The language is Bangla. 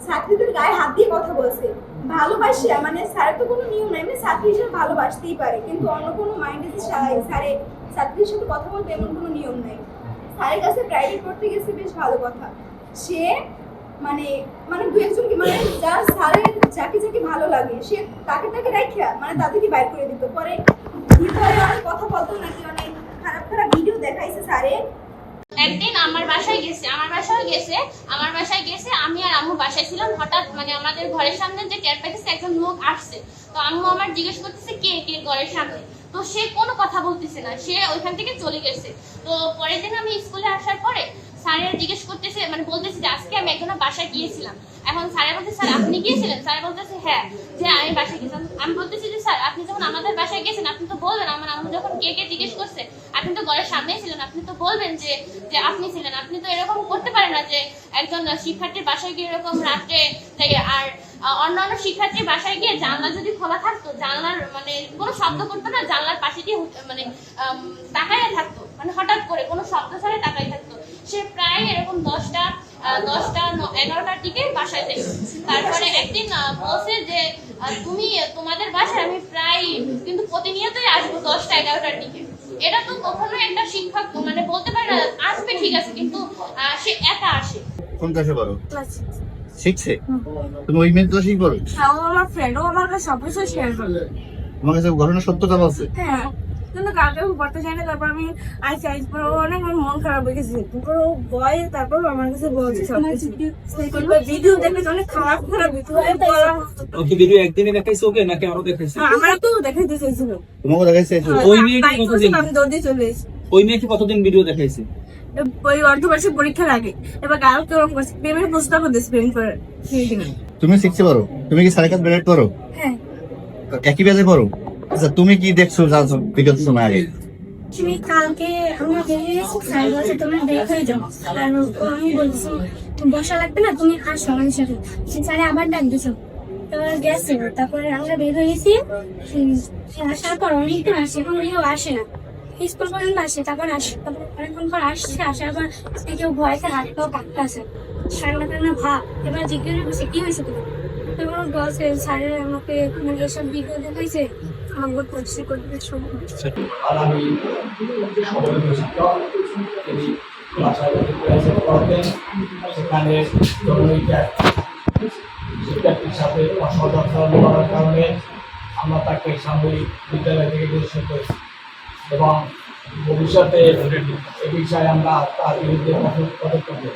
ছাত্রীদের গায়ে হাত দিয়ে কথা বলছে ভালোবাসে, মানে স্যারের তো কোনো নিয়ম নাই, মানে ছাত্রী হিসেবে ভালোবাসতেই পারে, কিন্তু অন্য কোনো মাইন্ডে যে স্যারে ছাত্রীর সাথে কথা বলবে এমন কোনো নিয়ম নাই। স্যারের কাছে প্রাইভেট পড়তে গেছে বেশ ভালো কথা, সে মানে মানে দু একজনকে মানে যার স্যারের যাকে যাকে ভালো লাগে সে তাকে তাকে রাখিয়া মানে তাদেরকে বাইর করে দিত, পরে ভিতরে অনেক কথা বলতো নাকি অনেক খারাপ খারাপ ভিডিও দেখাইছে স্যারে। একদিন আমার বাসায় গেছে আমি আর আম্মু বাসায় ছিলাম, হঠাৎ মানে আমাদের ঘরের সামনে যে টের পাইতেছে একজন লোক আসছে, তো আম্মু আমার জিজ্ঞেস করতেছে কে কে ঘরের সামনে, তো সে কোনো কথা বলতেছে না, সে ওইখান থেকে চলে গেছে। তো পরের দিন আমি স্কুলে আসার পরে স্যারের জিজ্ঞেস করতেছে, মানে বলতেছে যে আজকে আমি একজনের বাসায় গিয়েছিলাম। এখন স্যারে বলতে স্যার আপনি গিয়েছিলেন? স্যার বলতেছে হ্যাঁ, যে আমি বাসায় গেছিলাম। আমি বলতেছি যে স্যার আপনি যখন আমাদের বাসায় গেছেন আপনি তো বলবেন, আমার আম্মু যখন কে কে জিজ্ঞেস করছে আপনি তো ঘরের সামনেই ছিলেন, আপনি তো বলবেন যে যে আপনি ছিলেন। আপনি তো এরকম করতে পারেন না যে একজন শিক্ষার্থীর বাসায় গিয়ে এরকম রাত্রে থেকে, আর অন্যান্য শিক্ষার্থীর বাসায় গিয়ে জানলা যদি খোলা থাকতো, জানলার মানে কোনো শব্দ করতো না, জানলার পাশে দিয়ে মানে তাকাইয়া থাকতো, মানে হঠাৎ করে কোনো শব্দ ছাড়াই তাকাই থাকতো। সে প্রায় এরকম 10টা-11টার দিকে বাসায় যাই। তারপরে একদিন বলছে যে তুমি তোমাদের বাসায় আমি প্রায় কিন্তু প্রতিনিয়তই আসবো 10টা-11টার দিকে। এটা তো কখনো একটা শিক্ষক মানে বলতে পারে না, আসবে ঠিক আছে, কিন্তু সে একা আসে। কোন ক্লাসে পড়ো? শিখছে? তুমি ওই মেয়ে ক্লাসেই পড়ো? হ্যাঁ, ও আমার ফ্রেন্ড, ও আমার কাছে সব কিছু শেয়ার করবে। তোমার কাছে ঘটনা সত্যতা বলছে? হ্যাঁ, কিন্তু কাউকে পড়তে চাই না। তারপর আমি আইসি অনেক মন খারাপ হয়ে গেছে, তারপর ও ভয়, তারপর আমার কাছে বলছে সব কিছু। ভিডিও দেখে অনেক খারাপ খারাপ ভিডিও একদিনে দেখাইছে ওকে নাকি আরো দেখাইছে? আমার তো দেখাইতে চাইছিল। তোমাকে দেখাইছে? ওই মেয়ে কি কতদিন? আমি দৌড়ে চলে এসেছি। ওই মেয়ে কি কতদিন ভিডিও দেখাইছে? ওই অর্ধবার্ষিক পরীক্ষার আগে। এবার কালকে ওরকম করছে, প্রেমের প্রস্তাব দিয়েছে প্রেম করে। তুমি শিখতে পারো? তুমি কি সারিকাত বেরেট পড়ো? হ্যাঁ। একই ব্যাচে পড়ো? আচ্ছা, তুমি কি দেখছো জানছো বিগত সময় আগে? তুমি কালকে আমার স্যার বলছে তুমি বের হয়ে যাও, আর আমি বলছি বসা লাগবে না, তুমি আসো আমার সাথে। স্যারে আবার ডাক দিছো, তারপর গেছে। তারপরে আমরা বের হয়ে গেছি, আসার পর অনেকদিন আসে, এখন কেউ আসে না, স্কুল পর্যন্ত আসে, তারপর আসে, তারপর অনেকক্ষণ পর আসছে, আসার পর কেউ ভয়তে হাত পাও কাঁপতে আসে, সারা কান্না ভাব। এবার জিজ্ঞাসা করছে কি হয়েছে তোমার, তারপর বলছে স্যারের আমাকে এসব ভিডিও দেখাইছে, আমাকে পরিচয় করতে আর আমি তিনি বাসায় করতেন, সেখানে শিক্ষার্থীর সাথে অসদাচরণ করার কারণে আমরা তাকে সাময়িক বিদ্যালয় থেকে বহিষ্কার করেছি এবং ভবিষ্যতে এ বিষয়ে আমরা তার বিরুদ্ধে কঠোর পদক্ষেপ নেব।